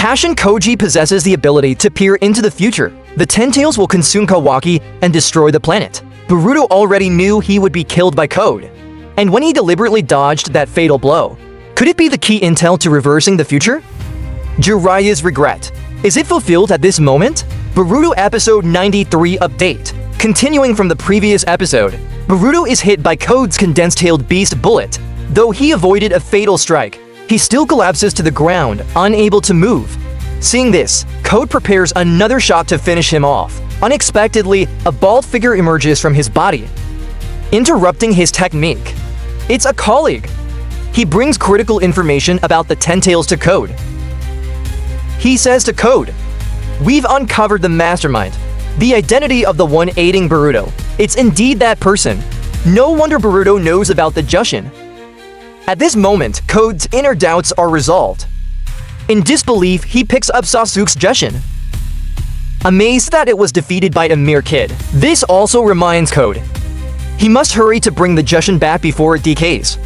Kashin Koji possesses the ability to peer into the future. The Ten Tails will consume Kawaki and destroy the planet. Boruto already knew he would be killed by Code. And when he deliberately dodged that fatal blow, could it be the key intel to reversing the future? Jiraiya's regret. Is it fulfilled at this moment? Boruto Episode 93 Update. Continuing from the previous episode, Boruto is hit by Code's condensed-tailed beast bullet. Though he avoided a fatal strike, he still collapses to the ground, unable to move. Seeing this, Code prepares another shot to finish him off. Unexpectedly, a bald figure emerges from his body, interrupting his technique. It's a colleague. He brings critical information about the Ten Tails to Code. He says to Code, "We've uncovered the mastermind, the identity of the one aiding Boruto. It's indeed that person. No wonder Boruto knows about the Jushin." At this moment, Code's inner doubts are resolved. In disbelief, he picks up Sasuke's Jushin, amazed that it was defeated by a mere kid. This also reminds Code he must hurry to bring the Jushin back before it decays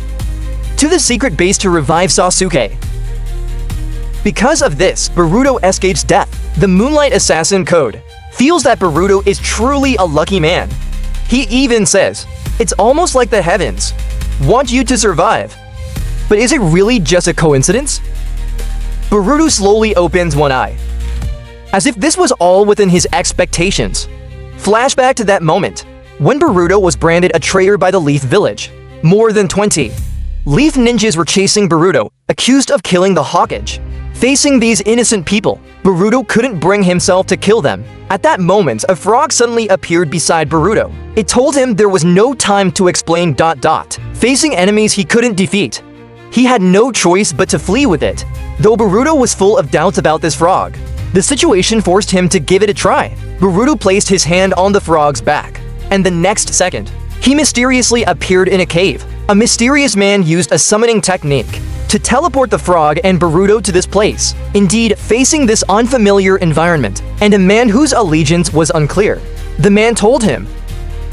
to the secret base to revive Sasuke. Because of this, Boruto escapes death. The Moonlight Assassin Code feels that Boruto is truly a lucky man. He even says, "It's almost like the heavens want you to survive." But is it really just a coincidence? Boruto slowly opens one eye, as if this was all within his expectations. Flashback to that moment, when Boruto was branded a traitor by the Leaf Village. More than 20 Leaf ninjas were chasing Boruto, accused of killing the Hokage. Facing these innocent people, Boruto couldn't bring himself to kill them. At that moment, a frog suddenly appeared beside Boruto. It told him there was no time to explain ... Facing enemies he couldn't defeat, he had no choice but to flee with it. Though Boruto was full of doubts about this frog, the situation forced him to give it a try. Boruto placed his hand on the frog's back, and the next second, he mysteriously appeared in a cave. A mysterious man used a summoning technique to teleport the frog and Boruto to this place. Indeed, facing this unfamiliar environment, and a man whose allegiance was unclear, the man told him,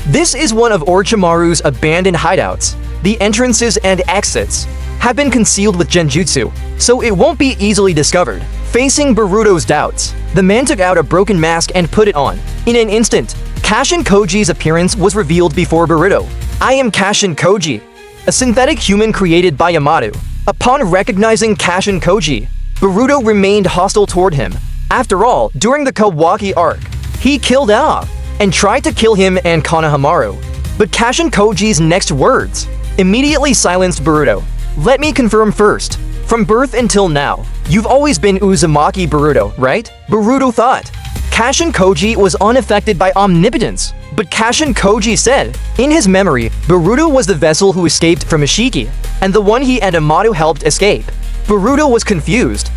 "This is one of Orochimaru's abandoned hideouts. The entrances and exits have been concealed with genjutsu, so it won't be easily discovered." Facing Boruto's doubts, the man took out a broken mask and put it on. In an instant, Kashin Koji's appearance was revealed before Boruto. "I am Kashin Koji, a synthetic human created by Yamato." Upon recognizing Kashin Koji, Boruto remained hostile toward him. After all, during the Kawaki arc, he killed off and tried to kill him and Konohamaru. But Kashin Koji's next words immediately silenced Boruto. "Let me confirm first. From birth until now, you've always been Uzumaki Boruto, right?" Boruto thought Kashin Koji was unaffected by omnipotence. But Kashin Koji said, in his memory, Boruto was the vessel who escaped from Ishiki, and the one he and Amato helped escape. Boruto was confused.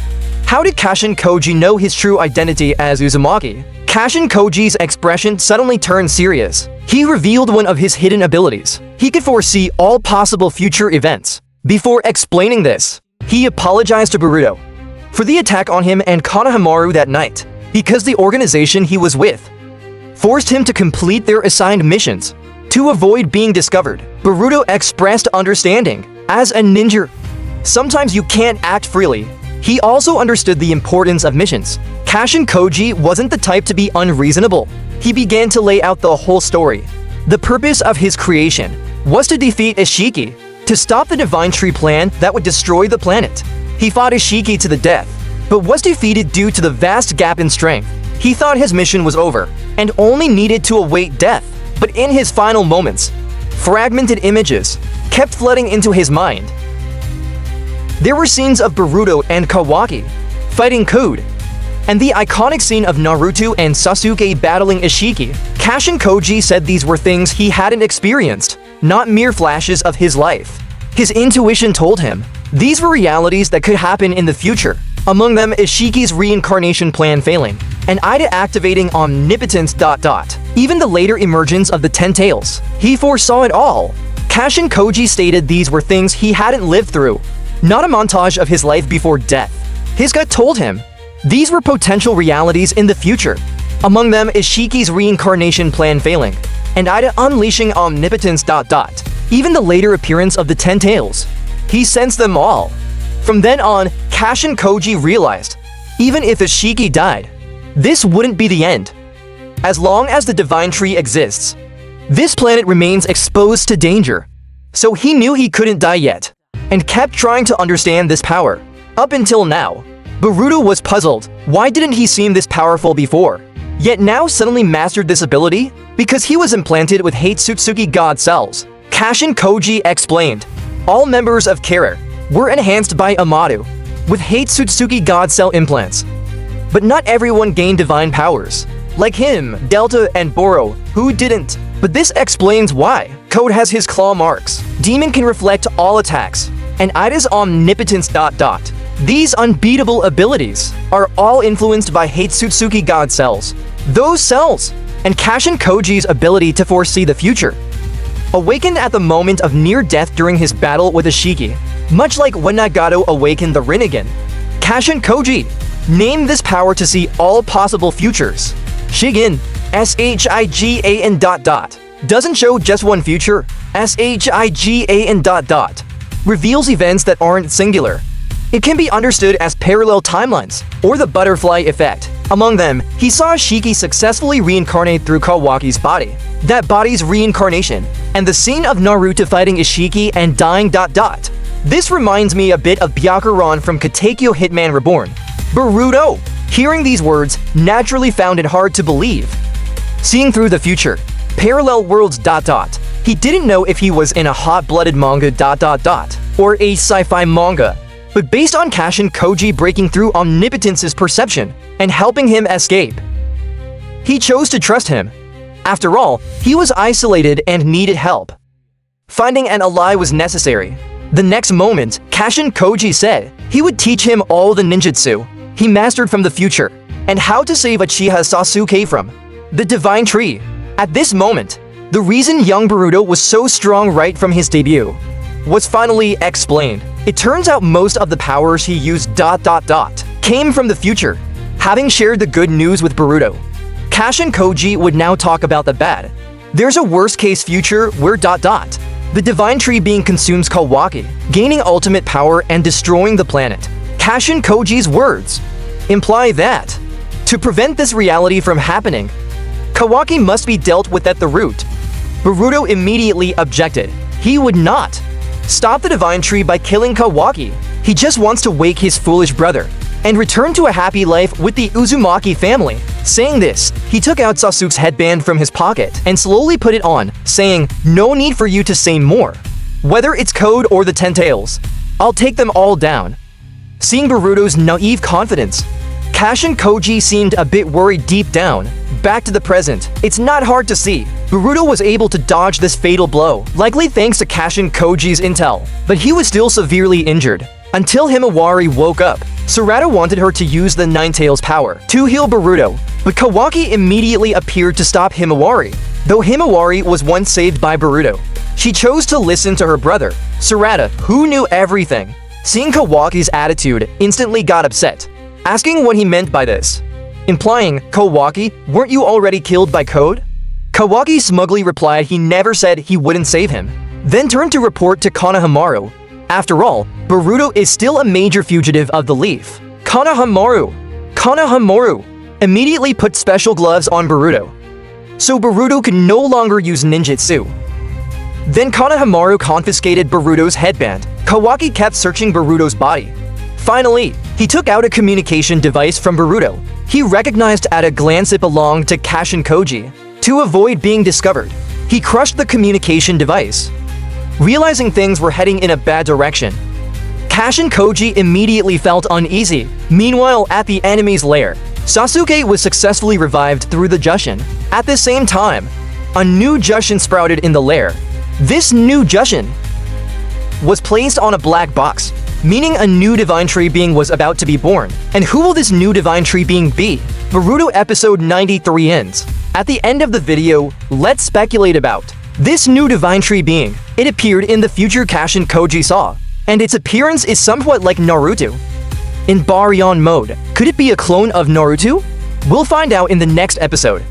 How did Kashin Koji know his true identity as Uzumaki? Kashin Koji's expression suddenly turned serious. He revealed one of his hidden abilities. He could foresee all possible future events. Before explaining this, he apologized to Boruto for the attack on him and Konohamaru that night, because the organization he was with forced him to complete their assigned missions to avoid being discovered. Boruto expressed understanding. As a ninja, sometimes you can't act freely. He also understood the importance of missions. Kashin Koji wasn't the type to be unreasonable. He began to lay out the whole story. The purpose of his creation was to defeat Ishiki, to stop the Divine Tree plan that would destroy the planet. He fought Ishiki to the death, but was defeated due to the vast gap in strength. He thought his mission was over, and only needed to await death. But in his final moments, fragmented images kept flooding into his mind. There were scenes of Boruto and Kawaki fighting Code, and the iconic scene of Naruto and Sasuke battling Ishiki. Kashin Koji said these were things he hadn't experienced, not mere flashes of his life. His intuition told him these were realities that could happen in the future. Among them, Ishiki's reincarnation plan failing, and Ida activating omnipotence ... Even the later emergence of the Ten Tails. He foresaw it all. Kashin Koji stated these were things he hadn't lived through, not a montage of his life before death. His gut told him these were potential realities in the future. Among them, Ishiki's reincarnation plan failing, and Ida unleashing omnipotence ... Even the later appearance of the Ten Tails. He sensed them all. From then on, Kashin Koji realized Even if Ishiki died, this wouldn't be the end. As long as the Divine Tree exists, this planet remains exposed to danger. So he knew he couldn't die yet, and kept trying to understand this power. Up until now, Boruto was puzzled. Why didn't he seem this powerful before? Yet now suddenly mastered this ability? Because he was implanted with Hatsutsuki God cells. Kashin Koji explained, all members of Kara were enhanced by Amado with Hatsutsuki God cell implants. But not everyone gained divine powers. Like him, Delta, and Boro, who didn't. But this explains why. Code has his claw marks. Demon can reflect all attacks. And Ida's omnipotence ... These unbeatable abilities are all influenced by Hatsutsuki God cells. Those cells, and Kashin Koji's ability to foresee the future. Awakened at the moment of near death during his battle with Ishiki, much like when Nagato awakened the Rinnegan, Kashin Koji named this power to see all possible futures. Shigan, SHIGAN ... doesn't show just one future, SHIGAN ... reveals events that aren't singular. It can be understood as parallel timelines, or the butterfly effect. Among them, he saw Ishiki successfully reincarnate through Kawaki's body, that body's reincarnation, and the scene of Naruto fighting Ishiki and dying ... This reminds me a bit of Byakuran from Katekyo Hitman Reborn. Boruto, hearing these words, naturally found it hard to believe. Seeing through the future, parallel worlds ... He didn't know if he was in a hot-blooded manga ... or a sci-fi manga. But based on Kashin Koji breaking through Omnipotence's perception and helping him escape, he chose to trust him. After all, he was isolated and needed help. Finding an ally was necessary. The next moment, Kashin Koji said he would teach him all the ninjutsu he mastered from the future and how to save Uchiha Sasuke from the Divine Tree. At this moment, the reason young Boruto was so strong right from his debut was finally explained. It turns out most of the powers he used ... came from the future. Having shared the good news with Boruto, Kashin Koji would now talk about the bad. There's a worst-case future where ... the Divine Tree being consumes Kawaki, gaining ultimate power and destroying the planet. Kashin Koji's words imply that, to prevent this reality from happening, Kawaki must be dealt with at the root. Boruto immediately objected. He would not stop the Divine Tree by killing Kawaki. He just wants to wake his foolish brother and return to a happy life with the Uzumaki family. Saying this, he took out Sasuke's headband from his pocket and slowly put it on, saying, no need for you to say more. Whether it's Code or the Ten Tails, I'll take them all down. Seeing Boruto's naive confidence, Kashin Koji seemed a bit worried deep down. Back to the present, it's not hard to see. Boruto was able to dodge this fatal blow, likely thanks to Kashin Koji's intel, but he was still severely injured. Until Himawari woke up, Sarada wanted her to use the Nine Tails power to heal Boruto, but Kawaki immediately appeared to stop Himawari. Though Himawari was once saved by Boruto, she chose to listen to her brother, Sarada, who knew everything. Seeing Kawaki's attitude, instantly got upset, asking what he meant by this, implying, Kawaki, weren't you already killed by Code? Kawaki smugly replied he never said he wouldn't save him, then turned to report to Konohamaru. After all, Boruto is still a major fugitive of the leaf. Konohamaru immediately put special gloves on Boruto, so Boruto could no longer use ninjutsu. Then Konohamaru confiscated Boruto's headband. Kawaki kept searching Boruto's body. Finally, he took out a communication device from Boruto. He recognized at a glance it belonged to Kashin Koji. To avoid being discovered, he crushed the communication device. Realizing things were heading in a bad direction, Kashin Koji immediately felt uneasy. Meanwhile, at the enemy's lair, Sasuke was successfully revived through the Jushin. At the same time, a new Jushin sprouted in the lair. This new Jushin was placed on a black box, meaning a new Divine Tree being was about to be born. And who will this new Divine Tree being be? Boruto episode 93 ends. At the end of the video, let's speculate about this new Divine Tree being. It appeared in the future Kashin Koji saw, and its appearance is somewhat like Naruto in Baryon mode. Could it be a clone of Naruto? We'll find out in the next episode.